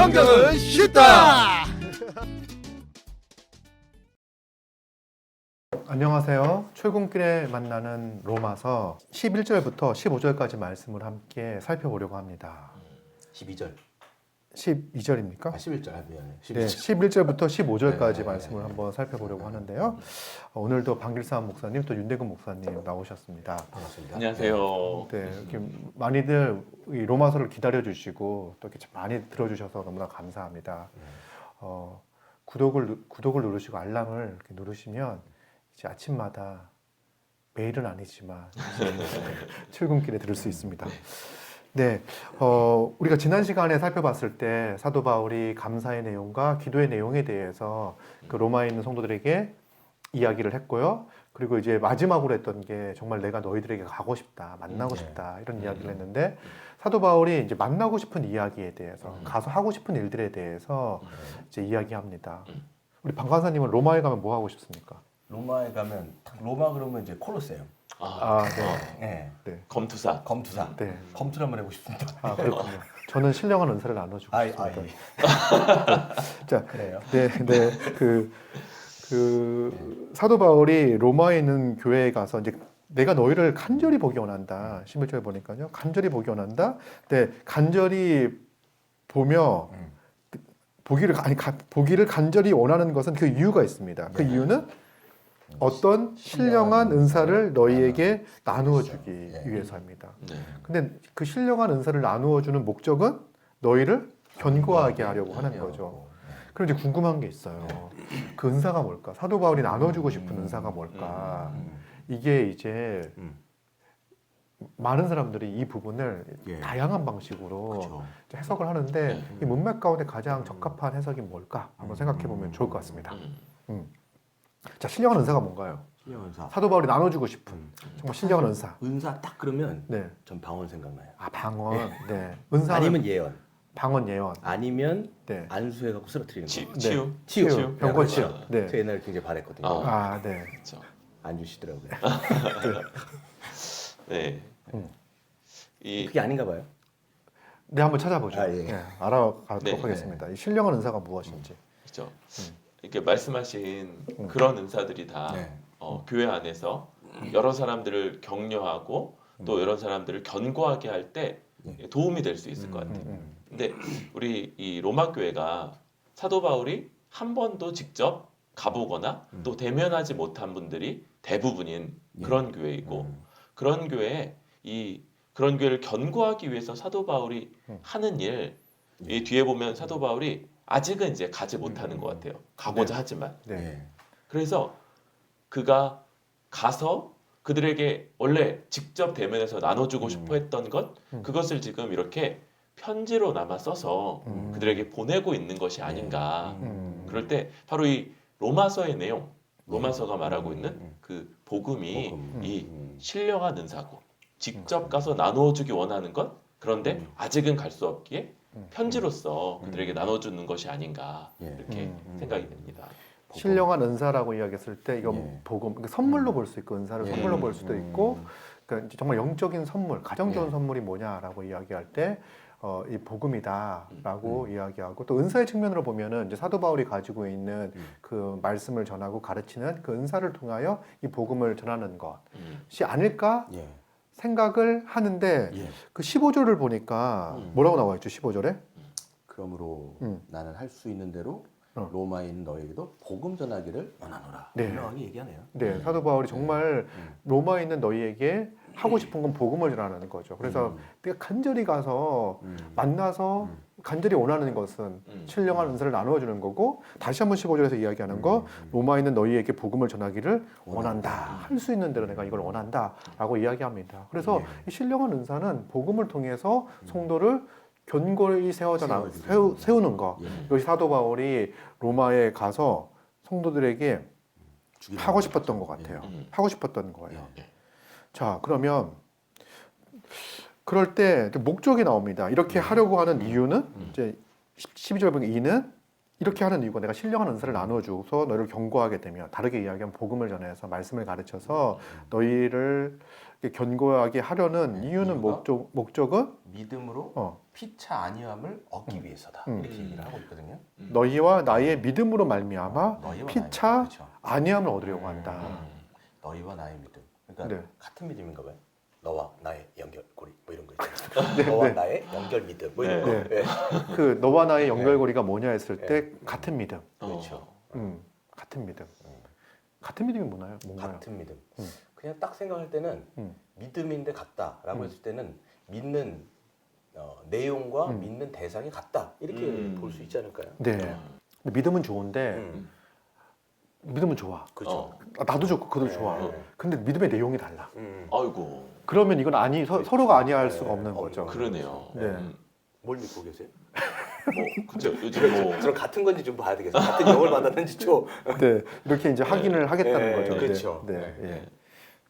성경은 쉽다. 안녕하세요. 출근길에 만나는 로마서 11절부터 15절까지 말씀을 함께 살펴보려고 합니다. 12절. 12절입니까? 11절. 미안해. 11절. 네, 11절부터 15절까지 네, 말씀을 네, 한번 살펴보려고 하는데요. 오늘도 방길삼 목사님 또 윤대근 목사님 나오셨습니다. 반갑습니다. 안녕하세요. 네, 이렇게 많이들 이 로마서를 기다려 주시고 또 이렇게 많이 들어주셔서 너무나 감사합니다. 구독을 누르시고 알람을 이렇게 누르시면 이제 아침마다 매일은 아니지만 출근길에 들을 수 있습니다. 네, 우리가 지난 시간에 살펴봤을 때 사도 바울이 감사의 내용과 기도의 내용에 대해서 그 로마에 있는 성도들에게 이야기를 했고요. 그리고 이제 마지막으로 했던 게 정말 내가 너희들에게 가고 싶다, 만나고 싶다 이런 이야기를 했는데 사도 바울이 이제 만나고 싶은 이야기에 대해서 가서 하고 싶은 일들에 대해서 이제 이야기합니다. 우리 방관사님은 로마에 가면 뭐 하고 싶습니까? 로마에 가면 로마 그러면 이제 콜로세움. 네. 네. 검투사. 검투사. 네. 검투를 한번 해보고 싶습니다. 아, 그렇군요. 저는 신령한 은사를 나눠주고 싶습니다. 예. 자, 그래요. 네, 사도 바울이 로마에 있는 교회에 가서 이제 내가 너희를 간절히 보기 원한다. 11절 보니까요. 간절히 보기 원한다. 네, 간절히 보며 보기를 간절히 원하는 것은 그 이유가 있습니다. 그 이유는 어떤 신령한 은사를 너희에게 나누어 주기 위해서입니다. 네. 근데 그 신령한 은사를 나누어 주는 목적은 너희를 견고하게 하려고 하는 거죠. 그럼 이제 궁금한 게 있어요. 그 은사가 뭘까? 사도 바울이 나눠주고 싶은 은사가 뭘까? 이게 이제 많은 사람들이 이 부분을 다양한 방식으로 그렇죠. 해석을 하는데 이 문맥 가운데 가장 적합한 해석이 뭘까? 한번 생각해 보면 좋을 것 같습니다. 자, 신령한 은사가 뭔가요? 신령 은사. 사도 바울이 나눠주고 싶은 정말 신령한 은사. 은사 딱 그러면 네. 전 방언 생각나요. 아, 방언. 네. 은사 아니면 예언. 방언 예언. 아니면 네. 안수해 갖고 쓰러뜨리는 거. 치유. 치유. 병권 치유. 네. 저 옛날에 굉장히 바랬거든요. 아, 네. 그렇죠. 안 주시더라고요. 네. 이 그게 아닌가 봐요. 네, 한번 찾아보죠. 아, 예. 네, 알아가도록 네. 하겠습니다. 이 신령한 은사가 무엇인지. 그렇죠. 이렇게 말씀하신 그런 은사들이 다 네. 교회 안에서 여러 사람들을 격려하고 또 여러 사람들을 견고하게 할 때 도움이 될 수 있을 것 같아요. 근데 우리 이 로마 교회가 사도 바울이 한 번도 직접 가보거나 또 대면하지 못한 분들이 대부분인 그런 교회이고 그런 교회를 견고하기 위해서 사도 바울이 하는 일, 이 뒤에 보면 사도 바울이 아직은 이제 가지 못하는 것 같아요. 가고자 하지만. 네. 그래서 그가 가서 그들에게 원래 직접 대면해서 나눠주고 싶어 했던 것, 그것을 지금 이렇게 편지로 남아 써서 그들에게 보내고 있는 것이 아닌가. 그럴 때 바로 이 로마서의 내용, 로마서가 말하고 있는 그 복음이 이 신령한 은사고 직접 가서 나누어주기 원하는 것, 그런데 아직은 갈 수 없기에 편지로서 그들에게 나눠주는 것이 아닌가 이렇게 생각이 됩니다. 신령한 은사라고 이야기했을 때 이건 예. 복음, 그러니까 선물로 볼 수 있고 은사를 선물로 볼 수도 있고 그러니까 이제 정말 영적인 선물, 가장 좋은 선물이 뭐냐라고 이야기할 때 이 복음이다라고 이야기하고 또 은사의 측면으로 보면은 이제 사도 바울이 가지고 있는 그 말씀을 전하고 가르치는 그 은사를 통하여 이 복음을 전하는 것이 아닐까 예. 생각을 하는데 예. 그 15절을 보니까 뭐라고 나와 있죠? 15절에? 그러므로 나는 할 수 있는 대로 로마에 있는 너에게도 복음 전하기를 원하노라. 네. 분명하게 얘기하네요. 네, 사도 바울이 정말 로마에 있는 너희에게 하고 싶은 건 복음을 전하는 거죠. 그래서 내가 간절히 가서 만나서 간절히 원하는 것은 신령한 은사를 나누어 주는 거고 다시 한번 15절에서 이야기하는 거 로마에 있는 너희에게 복음을 전하기를 원한다. 할 수 있는 대로 내가 이걸 원한다라고 이야기합니다. 그래서 이 신령한 은사는 복음을 통해서 성도를 견고히 세우는 거. 이것이 사도 바울이 로마에 가서 성도들에게 하고 싶었던 것 같아요. 하고 싶었던 거예요. 자, 그러면 그럴 때 목적이 나옵니다. 이렇게 하려고 하는 이유는 이제 12절 보면 이는 이렇게 하는 이유가 내가 신령한 은사를 나눠줘서 너희를 견고하게 되면 다르게 이야기하면 복음을 전해서 말씀을 가르쳐서 너희를 견고하게 하려는 이유는 이유가? 목적은 믿음으로 피차 아니함을 얻기 위해서다. 이렇게 얘기를 하고 있거든요. 너희와 나의 믿음으로 말미암아 너희와 피차 나의 믿음. 그렇죠. 아니함을 얻으려고 한다. 너희와 나의 믿음. 그러니까 네. 같은 믿음인가 봐요. 너와 나의 연결고리 뭐 이런 거 있잖아요. 너와 네. 나의 연결 믿음 뭐 이런 네. 거. 네. 그 너와 나의 연결고리가 뭐냐 했을 때 같은 믿음. 그렇죠. 같은 믿음. 같은 믿음이 뭔가요? 같은 믿음. 그냥 딱 생각할 때는 믿음인데 같다라고 했을 때는 믿는 내용과 믿는 대상이 같다 이렇게 볼 수 있지 않을까요? 네. 근데 믿음은 좋은데 믿음은 좋아. 그렇죠. 나도 좋고 그도 좋아. 네. 근데 믿음의 내용이 달라. 아이고. 그러면 이건 서로가 아니할 수가 없는 네. 거죠. 그러네요. 네. 뭘 믿고 계세요? 뭐 그죠. 요즘 뭐 저랑 같은 건지 좀 봐야 되겠어요. 같은 영을 받았는지 좀. 네. 이렇게 이제 확인을 하겠다는 거죠. 그렇죠. 네. 네. 네.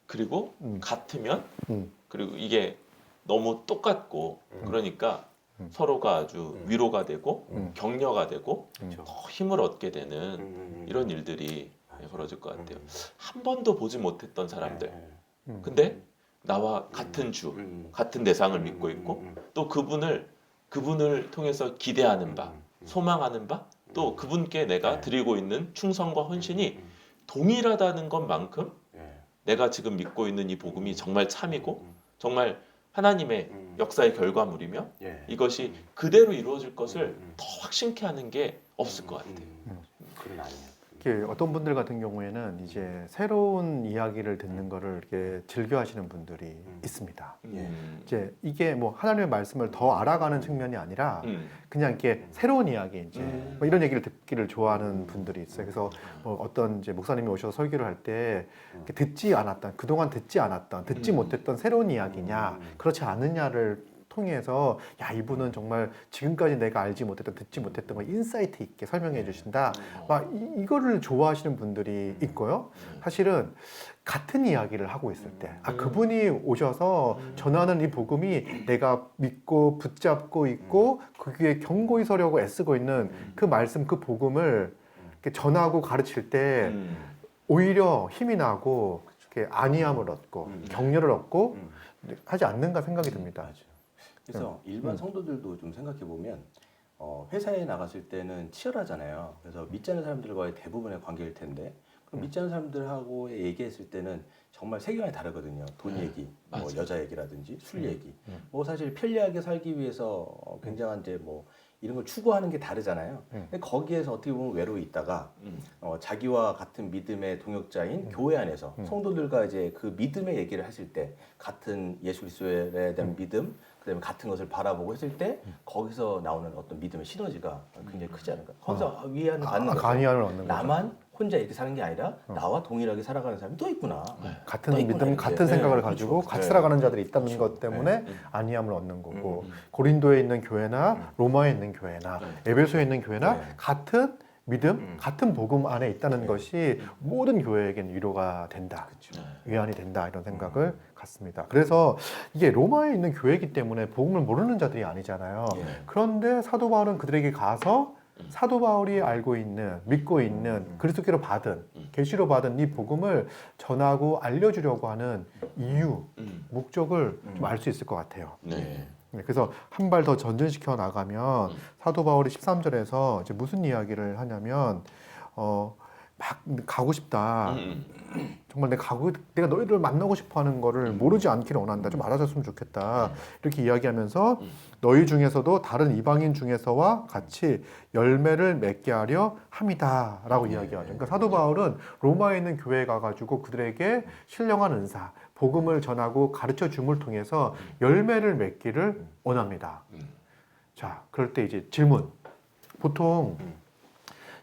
그리고 같으면 음. 그리고 이게 너무 똑같고 그러니까 서로가 아주 위로가 되고 격려가 되고 그렇죠. 더 힘을 얻게 되는 이런 일들이 벌어질 것 같아요. 한 번도 보지 못했던 사람들. 근데 나와 같은 주, 같은 대상을 믿고 있고 또 그분을 통해서 기대하는 바, 소망하는 바, 또 그분께 내가 드리고 있는 충성과 헌신이 동일하다는 것만큼 내가 지금 믿고 있는 이 복음이 정말 참이고 정말 하나님의 역사의 결과물이며 이것이 그대로 이루어질 것을 더 확신케 하는 게 없을 것 같아요. 그건 아니에요. 이렇게 어떤 분들 같은 경우에는 이제 새로운 이야기를 듣는 거를 이렇게 즐겨하시는 분들이 있습니다. 이제 이게 뭐 하나님의 말씀을 더 알아가는 측면이 아니라 그냥 이렇게 새로운 이야기 이제 뭐 이런 얘기를 듣기를 좋아하는 분들이 있어요. 그래서 뭐 어떤 이제 목사님이 오셔서 설교를 할 때 듣지 않았던 그동안 듣지 않았던 듣지 못했던 새로운 이야기냐 그렇지 않느냐를 통해서 야 이분은 정말 지금까지 내가 알지 못했던 듣지 못했던 걸 인사이트 있게 설명해 주신다. 막 이거를 좋아하시는 분들이 있고요. 사실은 같은 이야기를 하고 있을 때, 그분이 오셔서 전하는 이 복음이 내가 믿고 붙잡고 있고 그게 견고히 서려고 애쓰고 있는 그 말씀, 그 복음을 이렇게 전하고 가르칠 때 오히려 힘이 나고 이렇게 안위함을 얻고 격려를 얻고 하지 않는가 생각이 듭니다. 그래서 일반 성도들도 좀 생각해 보면 회사에 나갔을 때는 치열하잖아요. 그래서 믿지 않는 사람들과의 대부분의 관계일 텐데 그럼 믿지 않는 사람들하고 얘기했을 때는 정말 세계관이 다르거든요. 돈 얘기, 뭐 여자 얘기라든지 술 얘기. 뭐 사실 편리하게 살기 위해서 굉장한 이제 뭐 이런 걸 추구하는 게 다르잖아요. 근데 거기에서 어떻게 보면 외로이 있다가 자기와 같은 믿음의 동역자인 교회 안에서 성도들과 이제 그 믿음의 얘기를 했을 때 같은 예수 그리스도에 대한 믿음, 그다음에 같은 것을 바라보고 했을 때 거기서 나오는 어떤 믿음의 시너지가 굉장히 크지 않을까? 거기서 위안을 받는 거죠. 안위함을 얻는 거죠. 나만 혼자 이렇게 사는 게 아니라 나와 동일하게 살아가는 사람이 또 있구나. 같은 또 있구나, 믿음, 이렇게. 같은 생각을 가지고 그렇죠. 같이 네. 살아가는 자들이 있다는 그렇죠. 것 때문에 안위함을 얻는 거고 고린도에 있는 교회나 로마에 있는 교회나 에베소에 있는 교회나 같은 믿음, 같은 복음 안에 있다는 것이 모든 교회에게는 위로가 된다, 위안이 된다 이런 생각을 갖습니다. 그래서 이게 로마에 있는 교회이기 때문에 복음을 모르는 자들이 아니잖아요. 그런데 사도 바울은 그들에게 가서 사도 바울이 알고 있는, 믿고 있는 그리스도께로 받은, 계시로 받은 이 복음을 전하고 알려주려고 하는 이유, 목적을 좀 알 수 있을 것 같아요. 네. 그래서 한 발 더 전진시켜 나가면 사도 바울이 13절에서 이제 무슨 이야기를 하냐면 막 가고 싶다. 정말 내가 너희를 만나고 싶어하는 거를 모르지 않기를 원한다. 좀 알아줬으면 좋겠다. 이렇게 이야기하면서 너희 중에서도 다른 이방인 중에서와 같이 열매를 맺게 하려 함이다라고 이야기하죠. 그러니까 사도 바울은 로마에 있는 교회에 가가지고 그들에게 신령한 은사, 복음을 전하고 가르쳐 줌을 통해서 열매를 맺기를 원합니다. 자, 그럴 때 이제 질문. 보통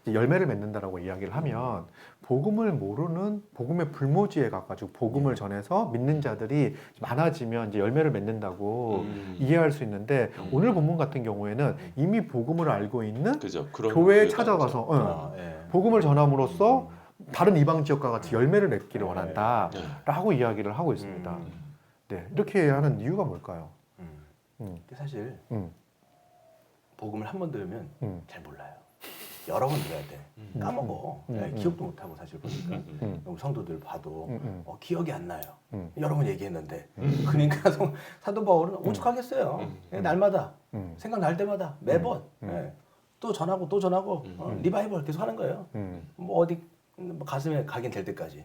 이제 열매를 맺는다라고 이야기를 하면 복음을 모르는 복음의 불모지에 가가지고 복음을 전해서 믿는 자들이 많아지면 이제 열매를 맺는다고 이해할 수 있는데 오늘 본문 같은 경우에는 이미 복음을 알고 있는 그죠. 그런 교회에 교회가 찾아가서 복음을 전함으로써 다른 이방 지역과 같이 열매를 맺기를 원한다라고 이야기를 하고 있습니다. 네, 이렇게 하는 이유가 뭘까요? 근데 사실 복음을 한 번 들으면 잘 몰라요. 여러 번 들어야 돼. 까먹어. 기억도 못하고 사실 보니까 우리 성도들 봐도 기억이 안 나요. 여러 번 얘기했는데 그러니까 사도 바울은 오죽하겠어요. 날마다 생각날 때마다 매번 또 전하고 또 전하고 리바이벌 계속 하는 거예요. 뭐 어디 뭐 가슴에 각인 될 때까지.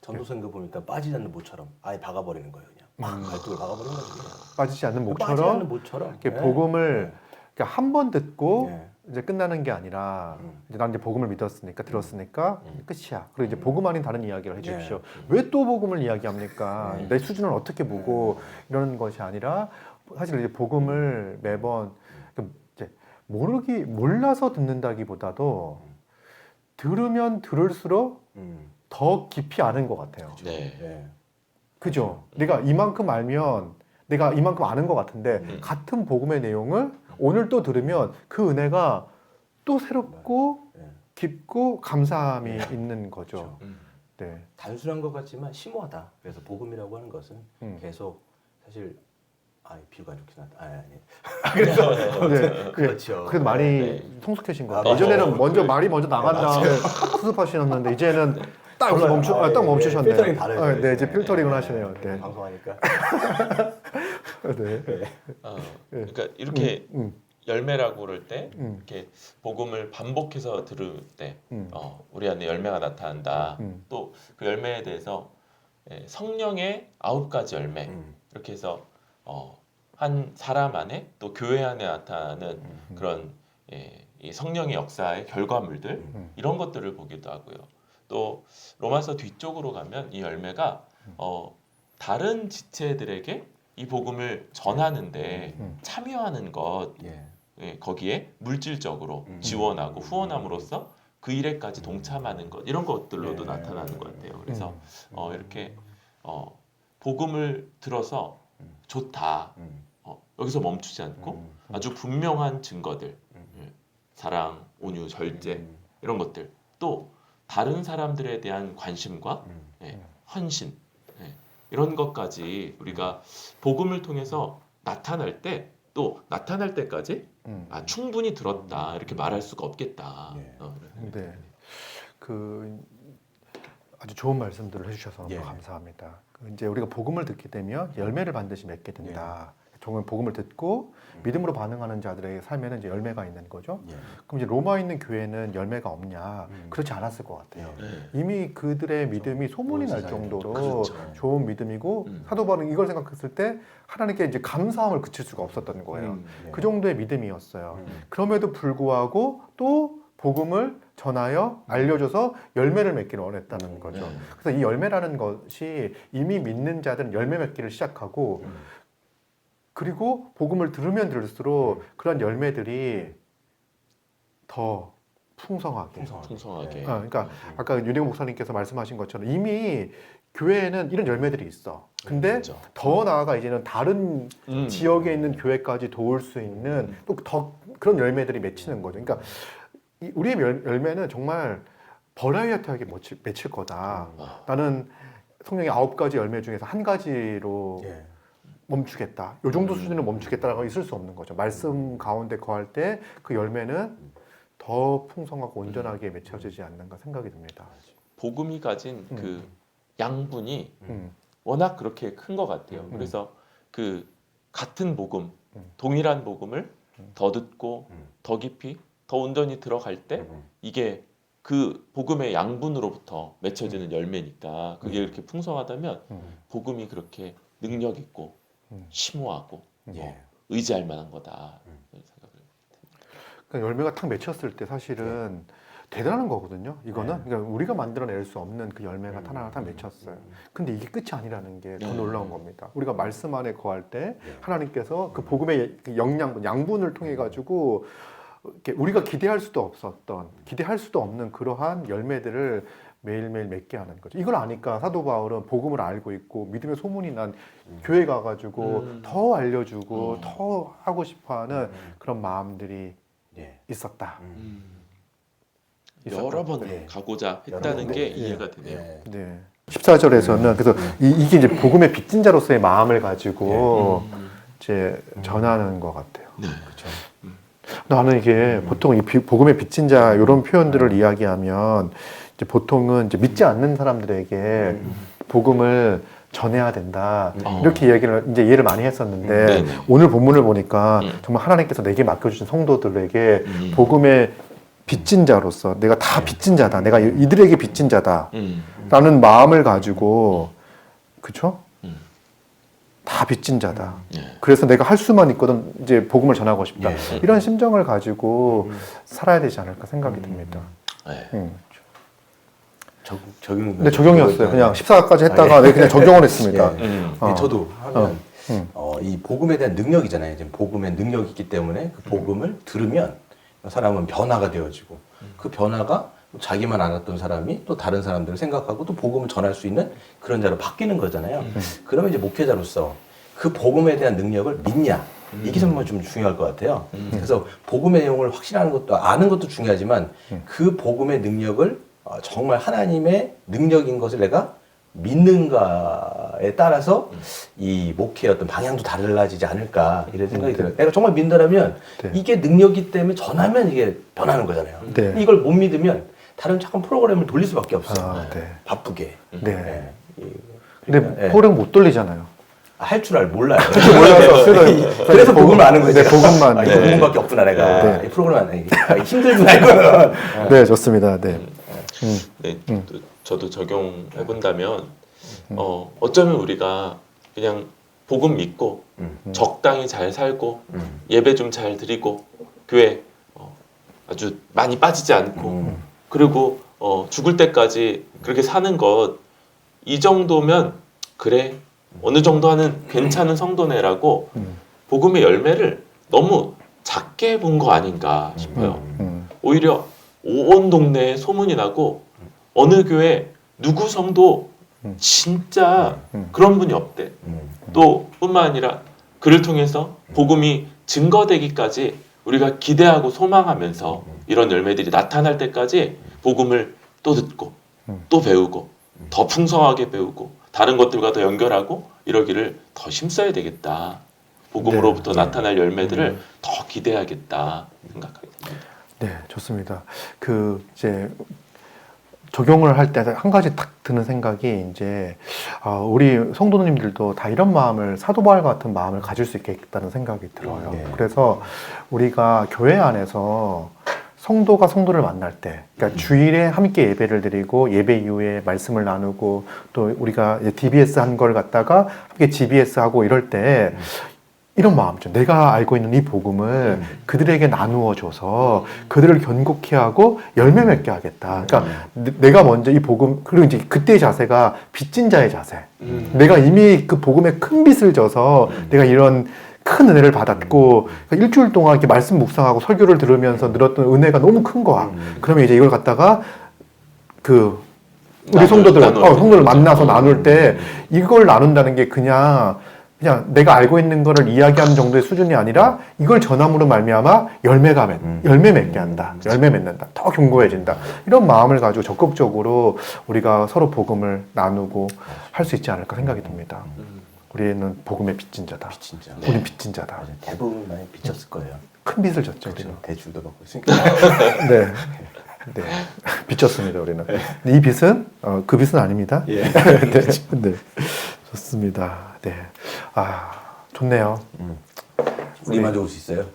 전도서인 거 보니까 빠지지 않는 모처럼 아예 박아버리는 거예요. 그냥 발톱을 박아버리는 거죠. 그냥. 빠지지 않는 빠지지 않는 목처럼 모처럼. 이렇게 복음을 한 번 듣고 예. 이제 끝나는 게 아니라 이제 난 이제 복음을 믿었으니까 들었으니까 끝이야. 그리고 이제 복음 아닌 다른 이야기를 해주십시오. 왜 또 복음을 이야기합니까? 내 수준을 어떻게 보고 이러는 것이 아니라 사실 이제 복음을 매번 이제 몰라서 듣는다기보다도 들으면 들을수록 더 깊이 아는 것 같아요. 네. 예. 그죠? 내가 이만큼 알면 내가 이만큼 아는 것 같은데 같은 복음의 내용을 오늘 또 들으면 그 은혜가 또 새롭고 깊고 감사함이 있는 거죠. 네. 단순한 것 같지만 심오하다. 그래서 복음이라고 하는 것은 계속 사실 비유가 좋긴 하다. 아니. 네. 그렇죠. 그래도 많이 네. 성숙해진 것 아, 같아요. 예전에는 맞아요. 말이 먼저 나간 다음에 수습하시는데 이제는 딱 여기서 딱 멈추셨네요. 필터링 다르죠. 네, 이제 필터링을 하시네요. 네. 방송하니까. 네. 그러니까 이렇게 열매라고 그럴 때 음. 이렇게 복음을 반복해서 들을 때 음. 우리 안에 열매가 나타난다. 또 그 열매에 대해서 성령의 9가지 열매 이렇게 해서 한 사람 안에 또 교회 안에 나타나는 그런 이 성령의 역사의 결과물들 이런 것들을 보기도 하고요. 또 로마서 뒤쪽으로 가면 이 열매가 다른 지체들에게 이 복음을 전하는데 참여하는 것 거기에 물질적으로 지원하고 후원함으로써 그 일에까지 동참하는 것 이런 것들로도 나타나는 것 같아요. 그래서 이렇게 복음을 들어서 좋다. 여기서 멈추지 않고 아주 분명한 증거들, 사랑, 온유, 절제 이런 것들, 또 다른 사람들에 대한 관심과 헌신 이런 것까지 우리가 복음을 통해서 나타날 때 또 나타날 때까지 충분히 들었다 이렇게 말할 수가 없겠다. 네. 아주 좋은 말씀들을 해주셔서 너무 예. 감사합니다. 이제 우리가 복음을 듣게 되면 열매를 반드시 맺게 된다. 정말 복음을 듣고 믿음으로 반응하는 자들의 삶에는 이제 열매가 있는 거죠. 그럼 이제 로마에 있는 교회는 열매가 없냐? 그렇지 않았을 것 같아요. 이미 그들의 믿음이 소문이 날 정도로 그렇죠. 좋은 믿음이고 사도 바울은 이걸 생각했을 때 하나님께 이제 감사함을 그칠 수가 없었던 거예요. 그 정도의 믿음이었어요. 그럼에도 불구하고 또 복음을 전하여 알려줘서 열매를 맺기를 원했다는 거죠. 그래서 이 열매라는 것이 이미 믿는 자들은 열매 맺기를 시작하고 그리고 복음을 들으면 들을수록 그런 열매들이 더 풍성하게. 그러니까 아까 윤영 목사님께서 말씀하신 것처럼 이미 교회에는 이런 열매들이 있어. 근데 그렇죠. 더 나아가 이제는 다른 지역에 있는 교회까지 도울 수 있는 또 더 그런 열매들이 맺히는 거죠. 그러니까 우리의 열매는 정말 버라이어티하게 맺힐 거다. 나는 성령의 9가지 열매 중에서 한 가지로 멈추겠다. 이 정도 수준으로 멈추겠다라고 있을 수 없는 거죠. 말씀 가운데 거할 때 그 열매는 더 풍성하고 온전하게 맺혀지지 않는가 생각이 듭니다. 복음이 가진 그 양분이 워낙 그렇게 큰 것 같아요. 그래서 그 같은 복음, 동일한 복음을 더 듣고 더 깊이, 더 온전히 들어갈 때 이게 그 복음의 양분으로부터 맺혀지는 열매니까 그게 이렇게 풍성하다면 복음이 그렇게 능력 있고 심오하고 의지할 만한 거다. 이런 생각을. 그러니까 열매가 탁 맺혔을 때 사실은 대단한 거거든요. 이거는 그러니까 우리가 만들어낼 수 없는 그 열매가 하나가 딱 맺혔어요. 근데 이게 끝이 아니라는 게 더 놀라운 겁니다. 우리가 말씀 안에 거할 때 하나님께서 그 복음의 그 양분을 통해 가지고 우리가 기대할 수도 없는 그러한 열매들을 매일매일 맺게 하는 거죠. 이걸 아니까 사도 바울은 복음을 알고 있고 믿음의 소문이 난 교회 가가지고 더 알려주고 더 하고 싶어하는 그런 마음들이 있었다. 여러 번 가고자 했다는 게 이해가 되네요. 네. 14절에서는 그래서 이게 이제 복음의 빚진 자로서의 마음을 가지고 이제 전하는 것 같아요. 네. 그렇죠. 나는 이게 보통 이 복음의 빚진 자 이런 표현들을 이야기하면 이제 보통은 이제 믿지 않는 사람들에게 복음을 전해야 된다 이렇게 이야기를 이제 이해를 많이 했었는데 네네. 오늘 본문을 보니까 정말 하나님께서 내게 맡겨주신 성도들에게 복음의 빚진 자로서 내가 다 빚진 자다, 내가 이들에게 빚진 자다라는 마음을 가지고 그렇죠? 다 빚진 자다. 그래서 내가 할 수만 있거든 이제 복음을 전하고 싶다. 이런 심정을 가지고 살아야 되지 않을까 생각이 듭니다. 네. 적용. 근데 적용이었어요. 그냥 14까지 했다가 네, 그냥 적용을 했습니다. 저도 하면 이 복음에 대한 능력이잖아요. 지금 복음의 능력이 있기 때문에 그 복음을 들으면 사람은 변화가 되어지고 그 변화가 자기만 알았던 사람이 또 다른 사람들을 생각하고 또 복음을 전할 수 있는 그런 자로 바뀌는 거잖아요. 그러면 이제 목회자로서 그 복음에 대한 능력을 믿냐? 이게 정말 좀 중요할 것 같아요. 그래서 복음의 내용을 확신하는 것도 아는 것도 중요하지만 그 복음의 능력을 정말 하나님의 능력인 것을 내가 믿는가에 따라서 이 목회의 어떤 방향도 달라지지 않을까 이런 생각이 들어요. 내가 정말 믿는다면 이게 능력이기 때문에 전하면 이게 변하는 거잖아요. 근데 이걸 못 믿으면 다른 잠깐 프로그램을 돌릴 수밖에 없어요. 바쁘게. 근데 프로그램 못 돌리잖아요. 할 줄 몰라요. 몰라서 그래서 복음을 아는 거죠. 네, 복음만. 이 복음밖에 없구나 내가. 이 프로그램 안 힘들구나 이거는. 네, 좋습니다. 네. 네, 저도 적용해 본다면 어쩌면 우리가 그냥 복음 믿고 적당히 잘 살고 예배 좀 잘 드리고 교회 아주 많이 빠지지 않고 그리고 죽을 때까지 그렇게 사는 것 이 정도면 그래 어느 정도 하는 괜찮은 성도네라고 복음의 열매를 너무 작게 본 거 아닌가 싶어요. 오히려 온 동네에 소문이 나고 어느 교회 누구 성도 진짜 그런 분이 없대. 또 뿐만 아니라 그를 통해서 복음이 증거되기까지 우리가 기대하고 소망하면서 이런 열매들이 나타날 때까지 복음을 또 듣고 또 배우고 더 풍성하게 배우고 다른 것들과 더 연결하고 이러기를 더 힘써야 되겠다. 복음으로부터 나타날 열매들을 더 기대하겠다 생각하게 됩니다. 네, 좋습니다. 이제 적용을 할 때 한 가지 딱 드는 생각이 이제 우리 성도님들도 다 이런 마음을 사도 바울 같은 마음을 가질 수 있겠다는 생각이 들어요. 그래서 우리가 교회 안에서 성도가 성도를 만날 때, 그러니까 주일에 함께 예배를 드리고 예배 이후에 말씀을 나누고 또 우리가 DBS 한 걸 갖다가 함께 GBS 하고 이럴 때 이런 마음이죠. 내가 알고 있는 이 복음을 그들에게 나누어 줘서 그들을 견고케 하고 열매 맺게 하겠다. 그러니까 내가 먼저 이 복음, 그리고 이제 그때의 자세가 빚진 자의 자세. 내가 이미 그 복음에 큰 빚을 져서 내가 이런 큰 은혜를 받았고 그러니까 일주일 동안 이렇게 말씀 묵상하고 설교를 들으면서 늘었던 은혜가 너무 큰 거야. 그러면 이제 이걸 갖다가 우리 성도들 만나서 나눌 때 이걸 나눈다는 게 그냥 내가 알고 있는 거를 이야기하는 정도의 수준이 아니라 이걸 전함으로 말미암아 열매 맺게 한다. 열매 맺는다. 더 견고해진다. 이런 마음을 가지고 적극적으로 우리가 서로 복음을 나누고 할 수 있지 않을까 생각이 듭니다. 우리는 복음의 빚진 자다. 우리는 빚진 자다. 맞아요. 대부분 많이 빚졌을 거예요. 큰 빚을 졌죠. 우리는. 대출도 받고 있으니까. 네. 네. 빚졌습니다, 우리는. 이 빚은, 그 빚은 아닙니다. 네. 네. 좋습니다. 네. 좋네요. 우리만 좋을 수 있어요.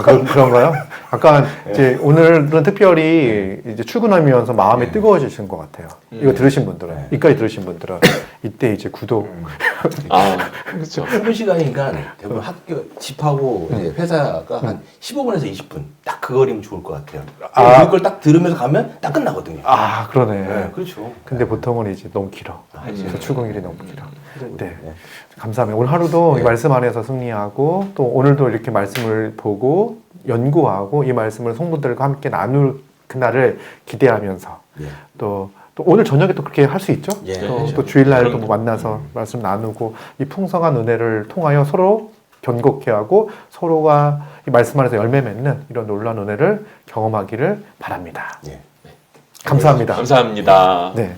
그런가요? 아까 이제 오늘은 특별히 이제 출근하면서 마음이 뜨거워지신 것 같아요. 이거 들으신 분들은, 이까지 들으신 분들은 이때 이제 구독. 그렇죠. 1시간이니까 대부분 학교 집하고 이제 회사가 한 15분에서 20분 딱 그 거리면 좋을 것 같아요. 우리 걸 딱 들으면서 가면 딱 끝나거든요. 그러네. 네, 그렇죠. 근데 보통은 이제 너무 길어. 그래서 출근길이 너무 길어. 네. 감사합니다. 오늘 하루도 이 말씀 안에서 승리하고 또 오늘도 이렇게 말씀을 보고 연구하고 이 말씀을 성도들과 함께 나눌 그날을 기대하면서 또 오늘 저녁에 또 그렇게 할 수 있죠? 또 주일날 또 만나서 말씀 나누고 이 풍성한 은혜를 통하여 서로 견고케 하고 서로가 이 말씀 안에서 열매 맺는 이런 놀라운 은혜를 경험하기를 바랍니다. 감사합니다. 감사합니다. 네.